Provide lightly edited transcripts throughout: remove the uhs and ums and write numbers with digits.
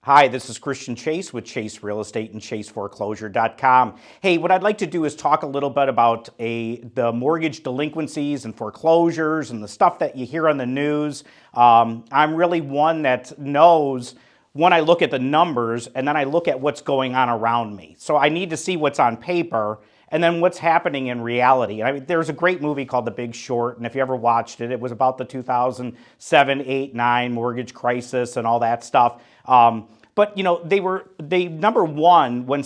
Hi, this is Christian Chase with Chase Real Estate and ChaseForeclosure.com. Hey, what I'd like to do is talk a little bit about the mortgage delinquencies and foreclosures and the stuff that you hear on the news. I'm really one that knows when I look at the numbers and then I look at what's going on around me. So I need to see what's on paper and then what's happening in reality. I mean, there's a great movie called The Big Short, and if you ever watched it, it was about the 2007, 8, 9 mortgage crisis and all that stuff. But you know, number one, when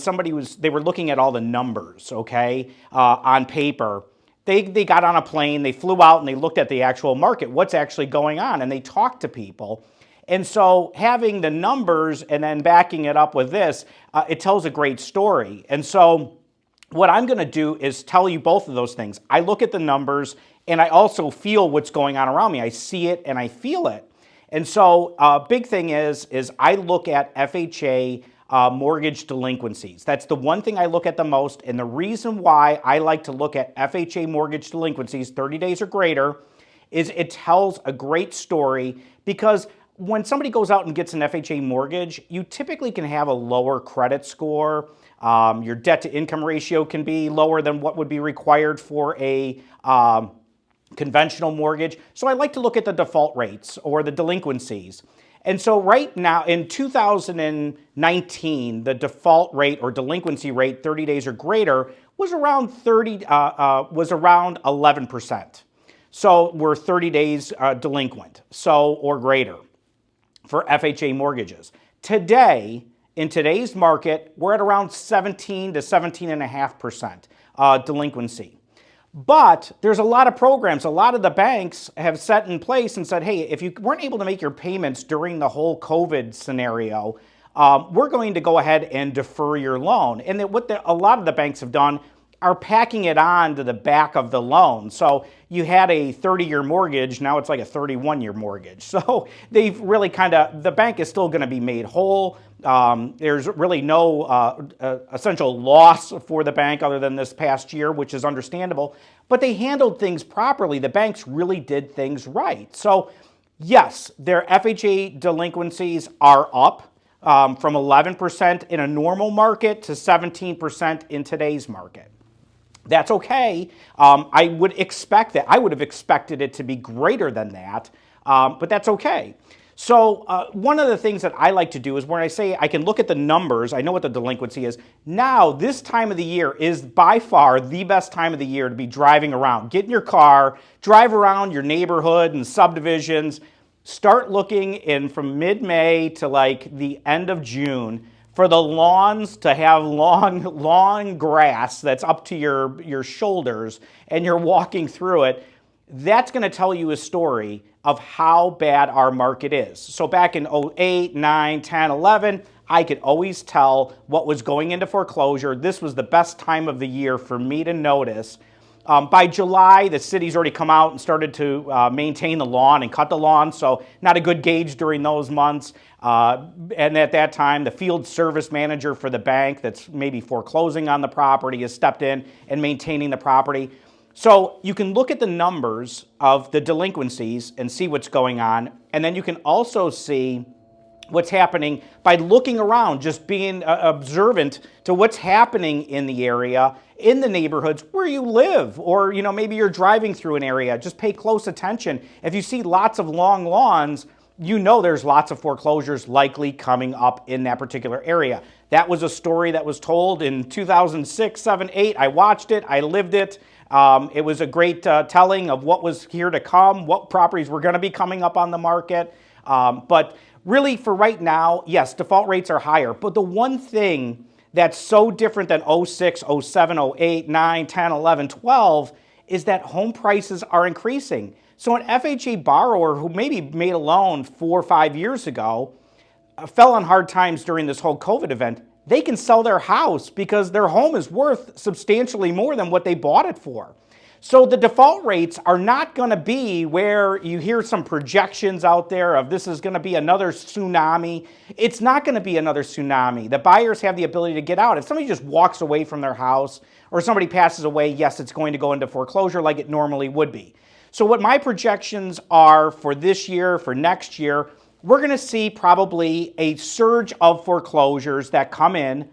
they were looking at all the numbers, okay, on paper. They got on a plane, they flew out, and they looked at the actual market, what's actually going on, and they talked to people. And so having the numbers and then backing it up with this, it tells a great story. And so what I'm going to do is tell you both of those things. I look at the numbers, and I also feel what's going on around me. I see it and I feel it. And so big thing is I look at FHA mortgage delinquencies. That's the one thing I look at the most. And the reason why I like to look at FHA mortgage delinquencies, 30 days or greater, is it tells a great story, because when somebody goes out and gets an FHA mortgage, you typically can have a lower credit score. Your debt to income ratio can be lower than what would be required for a conventional mortgage. So I like to look at the default rates or the delinquencies. And so right now in 2019, the default rate or delinquency rate, 30 days or greater, was around 11%. So we're 30 days delinquent, or greater for FHA mortgages. Today, in today's market, we're at around 17 to 17.5% delinquency. But there's a lot of programs, a lot of the banks have set in place and said, hey, if you weren't able to make your payments during the whole COVID scenario, we're going to go ahead and defer your loan. And a lot of the banks have done are packing it on to the back of the loan. So you had a 30-year mortgage, now it's like a 31-year mortgage. So they've really the bank is still going to be made whole. There's really no essential loss for the bank other than this past year, which is understandable. But they handled things properly. The banks really did things right. So yes, their FHA delinquencies are up from 11% in a normal market to 17% in today's market. That's okay. I would expect that. I would have expected it to be greater than that, but that's okay. So one of the things that I like to do is when I say I can look at the numbers, I know what the delinquency is. Now, this time of the year is by far the best time of the year to be driving around. Get in your car, drive around your neighborhood and subdivisions, start looking in from mid-May to like the end of June for the lawns to have long grass that's up to your shoulders and you're walking through it. That's going to tell you a story of how bad our market is. So back in 08, 9, 10, 11, I could always tell what was going into foreclosure. This was the best time of the year for me to notice. By July, the city's already come out and started to maintain the lawn and cut the lawn, so not a good gauge during those months. And at that time, the field service manager for the bank that's maybe foreclosing on the property has stepped in and maintaining the property. So you can look at the numbers of the delinquencies and see what's going on, and then you can also see what's happening by looking around, just being observant to what's happening in the area, in the neighborhoods where you live, or maybe you're driving through an area. Just pay close attention. If you see lots of long lawns, there's lots of foreclosures likely coming up in that particular area. That was a story that was told in 2006, 7, 8. I watched it. I lived it. It was a great telling of what was here to come, what properties were going to be coming up on the market. But really, for right now, yes, default rates are higher. But the one thing that's so different than 06, 07, 08, 9, 10, 11, 12 is that home prices are increasing. So an FHA borrower who maybe made a loan 4 or 5 years ago fell on hard times during this whole COVID event, they can sell their house because their home is worth substantially more than what they bought it for. So the default rates are not going to be where you hear some projections out there of this is going to be another tsunami. It's not going to be another tsunami. The buyers have the ability to get out. If somebody just walks away from their house or somebody passes away, yes, it's going to go into foreclosure like it normally would be. So what my projections are for this year, for next year, we're going to see probably a surge of foreclosures that come in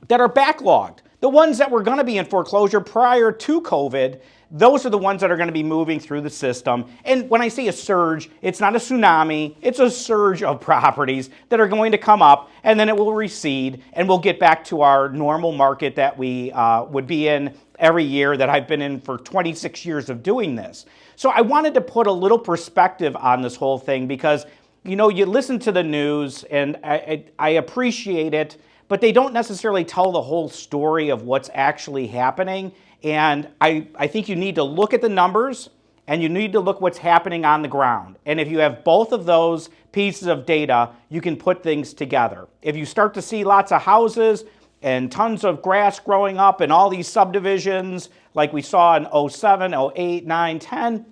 that are backlogged. The ones that were going to be in foreclosure prior to COVID, those are the ones that are going to be moving through the system. And when I say a surge, it's not a tsunami, it's a surge of properties that are going to come up, and then it will recede, and we'll get back to our normal market that we would be in every year that I've been in for 26 years of doing this. So I wanted to put a little perspective on this whole thing because, you know, you listen to the news, and I appreciate it, but they don't necessarily tell the whole story of what's actually happening. And I think you need to look at the numbers and you need to look what's happening on the ground. And if you have both of those pieces of data, you can put things together. If you start to see lots of houses and tons of grass growing up and all these subdivisions like we saw in 07, 08, 9, 10,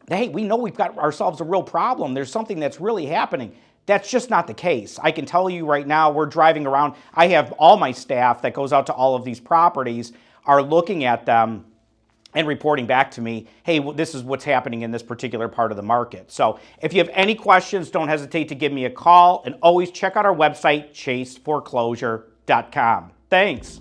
hey, we know we've got ourselves a real problem. There's something that's really happening. That's just not the case. I can tell you right now, we're driving around. I have all my staff that goes out to all of these properties are looking at them and reporting back to me, hey, this is what's happening in this particular part of the market. So if you have any questions, don't hesitate to give me a call, and always check out our website, chaseforeclosure.com. Thanks.